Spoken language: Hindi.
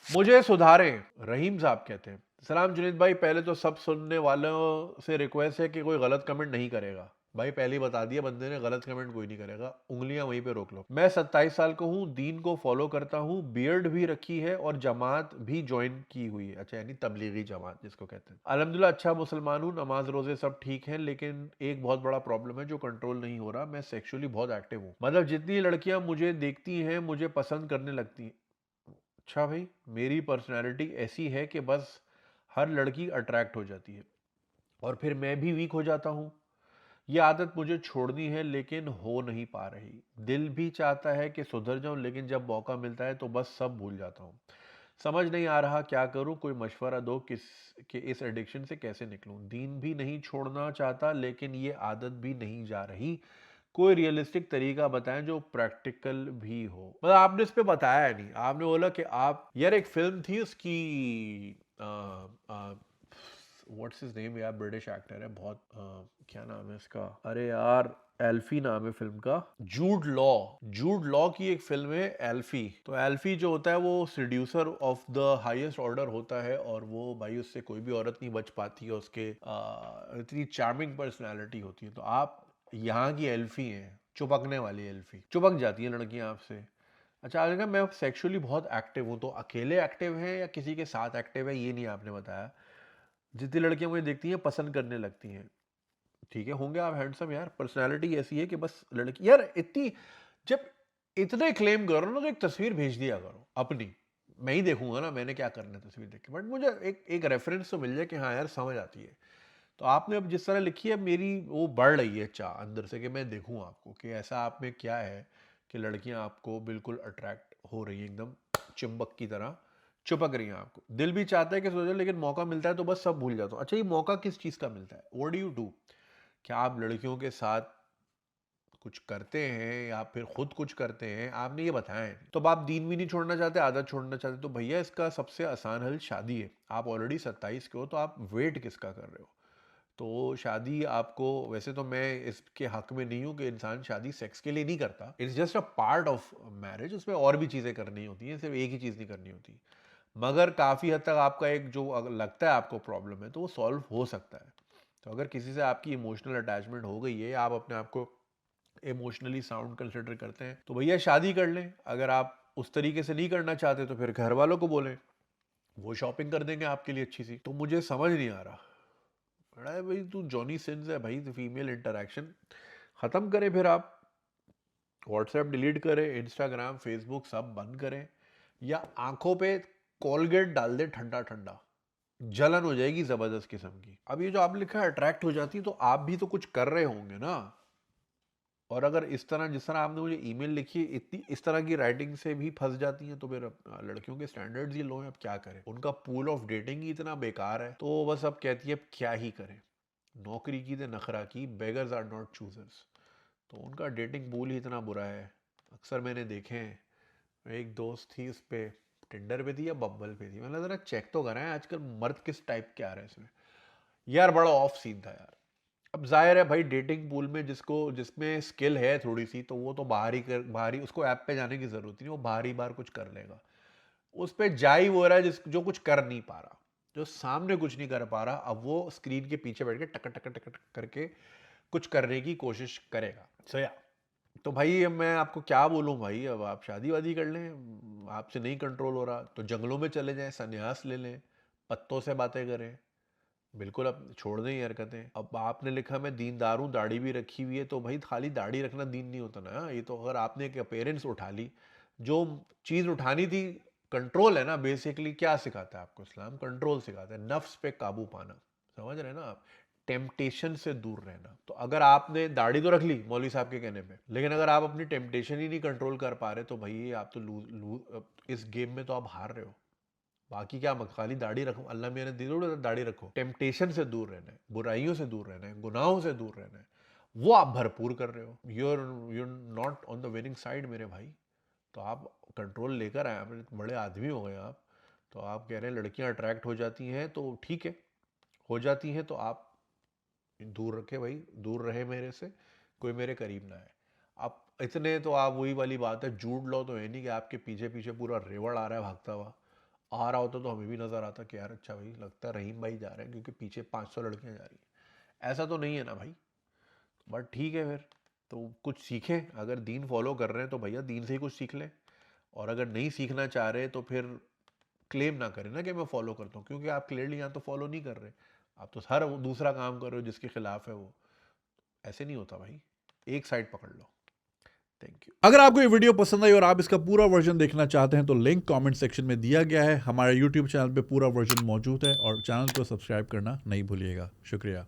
मुझे सुधारें, रहीम साहब कहते हैं। सलाम जुनैद भाई, पहले तो सब सुनने वालों से रिक्वेस्ट है कि कोई गलत कमेंट नहीं करेगा। भाई पहले ही बता दिया बंदे ने, गलत कमेंट कोई नहीं करेगा, उंगलियां वहीं पे रोक लो। मैं 27 साल का हूँ, दीन को फॉलो करता हूँ, बियर्ड भी रखी है और जमात भी ज्वाइन की हुई है। अच्छा, यानी तबलीगी जमात जिसको कहते हैं। अल्हम्दुलिल्लाह अच्छा मुसलमान हूँ, नमाज रोजे सब ठीक है, लेकिन एक बहुत बड़ा प्रॉब्लम है जो कंट्रोल नहीं हो रहा। मैं सेक्सुअली बहुत एक्टिव हूँ, मतलब जितनी लड़कियां मुझे देखती हैं मुझे पसंद करने लगती हैं। अच्छा भाई, मेरी पर्सनैलिटी ऐसी है कि बस हर लड़की अट्रैक्ट हो जाती है और फिर मैं भी वीक हो जाता हूँ। ये आदत मुझे छोड़नी है लेकिन हो नहीं पा रही। दिल भी चाहता है कि सुधर जाऊं, लेकिन जब मौका मिलता है तो बस सब भूल जाता हूँ। समझ नहीं आ रहा क्या करूं, कोई मशवरा दो किस कि इस एडिक्शन से कैसे निकलूं। दीन भी नहीं छोड़ना चाहता लेकिन ये आदत भी नहीं जा रही। कोई रियलिस्टिक तरीका बताएं जो प्रैक्टिकल भी हो। मतलब आपने इस पे बताया नहीं, आपने बोला कि आप यार एक फिल्म थी उसकी, व्हाट्स हिज नेम यार, ब्रिटिश एक्टर है बहुत, क्या नाम है इसका, अरे यार एल्फी नाम है फिल्म का। जूड लॉ, जूड लॉ की एक फिल्म है एल्फी। तो एल्फी जो होता है वो सीड्यूसर ऑफ द हाईएस्ट ऑर्डर होता है और वो भाई उससे कोई भी औरत नहीं बच पाती है, उसके इतनी चार्मिंग पर्सनैलिटी होती है। तो आप यहाँ की एल्फी हैं, चिपकने वाली एल्फी, चिपक जाती है लड़कियां आपसे। अच्छा, आपने कहा मैं सेक्सुअली बहुत एक्टिव हूँ, तो अकेले एक्टिव है या किसी के साथ एक्टिव है, ये नहीं आपने बताया। जितनी लड़कियां मुझे देखती हैं पसंद करने लगती हैं। ठीक है, होंगे आप हैंडसम यार, पर्सनालिटी ऐसी है कि बस लड़की यार इतनी, जब इतने क्लेम करो ना तो एक तस्वीर भेज दिया करो अपनी। मैं ही देखूंगा ना, मैंने क्या करना है तस्वीर देख के, बट मुझे एक एक रेफरेंस तो मिल जाए कि हाँ यार समझ आती है। तो आपने अब जिस तरह लिखी है, मेरी वो बढ़ रही है चाह अंदर से कि मैं देखूं आपको कि ऐसा आप में क्या है कि लड़कियां आपको बिल्कुल अट्रैक्ट हो रही हैं, एकदम चुंबक की तरह चिपक रही हैं आपको। दिल भी चाहता है कि सोचो, लेकिन मौका मिलता है तो बस सब भूल जाता हूँ। अच्छा, ये मौका किस चीज़ का मिलता है, व्हाट डू यू डू? क्या आप लड़कियों के साथ कुछ करते हैं या फिर खुद कुछ करते हैं? आपने ये बताया है नहीं। तो अब आप दीन भी नहीं छोड़ना चाहते, आदत छोड़ना चाहते, तो भैया इसका सबसे आसान हल शादी है। आप ऑलरेडी 27 के हो, तो आप वेट किसका कर रहे हो? तो शादी आपको, वैसे तो मैं इसके हक में नहीं हूं कि इंसान शादी सेक्स के लिए नहीं करता, it's just a part of marriage. उसमें और भी चीज़ें करनी होती हैं, सिर्फ एक ही चीज़ नहीं करनी होती। मगर काफ़ी हद तक आपका एक जो अगर लगता है आपको प्रॉब्लम है तो वो सॉल्व हो सकता है। तो अगर किसी से आपकी इमोशनल अटैचमेंट हो गई है, आप अपने आप को इमोशनली साउंड कंसिडर करते हैं, तो भैया शादी कर लें। अगर आप उस तरीके से नहीं करना चाहते तो फिर घर वालों को बोलें, वो शॉपिंग कर देंगे आपके लिए अच्छी सी। तो मुझे समझ नहीं आ रहा। बड़ा है भाई, तू जॉनी सिंस है भाई, तो फीमेल इंटरेक्शन खत्म करें, फिर आप व्हाट्सएप डिलीट करें, इंस्टाग्राम फेसबुक सब बंद करें, या आंखों पे कोलगेट डाल दे ठंडा ठंडा, जलन हो जाएगी जबरदस्त किस्म की। अब ये जो आप लिखा है अट्रैक्ट हो जाती है, तो आप भी तो कुछ कर रहे होंगे ना। और अगर इस तरह जिस तरह आपने मुझे ईमेल लिखी है, इतनी इस तरह की राइटिंग से भी फंस जाती हैं, तो फिर लड़कियों के स्टैंडर्ड्स ही लो हैं, अब क्या करें, उनका पूल ऑफ डेटिंग ही इतना बेकार है, तो बस अब कहती है अब क्या ही करें। नौकरी की तो नखरा की, बेगर्स आर नॉट चूजर्स। तो उनका डेटिंग पूल ही इतना बुरा है। अक्सर मैंने देखे हैं। एक दोस्त थी, उस पे टिंडर पे थी या बब्बल पे थी, मैंने ज़रा चेक तो करा है आजकल मर्द किस टाइप के आ रहे हैं इसमें। यार बड़ा ऑफ सीन था यार। अब जाहिर है भाई, डेटिंग पूल में जिसको जिसमें स्किल है थोड़ी सी, तो वो तो बाहर ही उसको ऐप पे जाने की जरूरत नहीं, वो बाहर ही बार कुछ कर लेगा। उस पे जा ही वो रहा है जिस जो कुछ कर नहीं पा रहा, जो सामने कुछ नहीं कर पा रहा, अब वो स्क्रीन के पीछे बैठ के टक टक टक टक करके कुछ करने की कोशिश करेगा। सो या, तो भाई अब मैं आपको क्या बोलूं भाई, अब आप शादी वादी कर लें, आपसे नहीं कंट्रोल हो रहा तो जंगलों में चले जाएं, संन्यास ले लें, पत्तों से बातें करें, बिल्कुल अब छोड़ दें ये हरकतें। अब आपने लिखा मैं दीनदार हूँ, दाढ़ी भी रखी हुई है, तो भाई खाली दाढ़ी रखना दीन नहीं होता ना। ये तो अगर आपने एक अपेयरेंस उठा ली, जो चीज़ उठानी थी, कंट्रोल है ना बेसिकली। क्या सिखाता है आपको इस्लाम? कंट्रोल सिखाता है, नफ्स पे काबू पाना। समझ रहे हैं ना आप? टेम्पटेशन से दूर रहना। तो अगर आपने दाढ़ी तो रख ली मौलवी साहब के कहने पे, लेकिन अगर आप अपनी टेम्पटेशन ही नहीं कंट्रोल कर पा रहे, तो भाई आप तो इस गेम में तो आप हार रहे हो। बाकी क्या मत, खाली दाढ़ी रखो, अल्लाह मियाँ ने दी थोड़ी दाढ़ी रखो। टेम्पटेशन से दूर रहना है, बुराइयों से दूर रहना है, गुनाहों से दूर रहना है, वो आप भरपूर कर रहे हो। You're not on the winning side मेरे भाई। तो आप कंट्रोल लेकर आए, आप बड़े आदमी हो गए आप। तो आप कह रहे हैं लड़कियां अट्रैक्ट हो जाती हैं, तो ठीक है, हो जाती हैं तो आप दूर रखे भाई, दूर रहे मेरे से, कोई मेरे करीब ना है। आप इतने तो, आप वही वाली बात है, जूड लो तो है नहीं कि आपके पीछे पीछे पूरा रेवड़ आ रहा है भागता हुआ। आ रहा होता तो हमें भी नज़र आता कि यार अच्छा भाई लगता है रहीम भाई जा रहे हैं क्योंकि पीछे 500 लड़कियां जा रही हैं। ऐसा तो नहीं है ना भाई। बट ठीक है फिर, तो कुछ सीखें। अगर दीन फॉलो कर रहे हैं तो भैया दीन से ही कुछ सीख लें, और अगर नहीं सीखना चाह रहे तो फिर क्लेम ना करें ना कि मैं फॉलो करता हूँ, क्योंकि आप क्लियरली यहाँ तो फॉलो नहीं कर रहे, आप तो हर दूसरा काम कर रहे हो जिसके खिलाफ है वो। ऐसे नहीं होता भाई, एक साइड पकड़ लो। Thank you. अगर आपको ये वीडियो पसंद आई और आप इसका पूरा वर्जन देखना चाहते हैं तो लिंक कमेंट सेक्शन में दिया गया है। हमारे यूट्यूब चैनल पे पूरा वर्जन मौजूद है और चैनल को सब्सक्राइब करना नहीं भूलिएगा। शुक्रिया।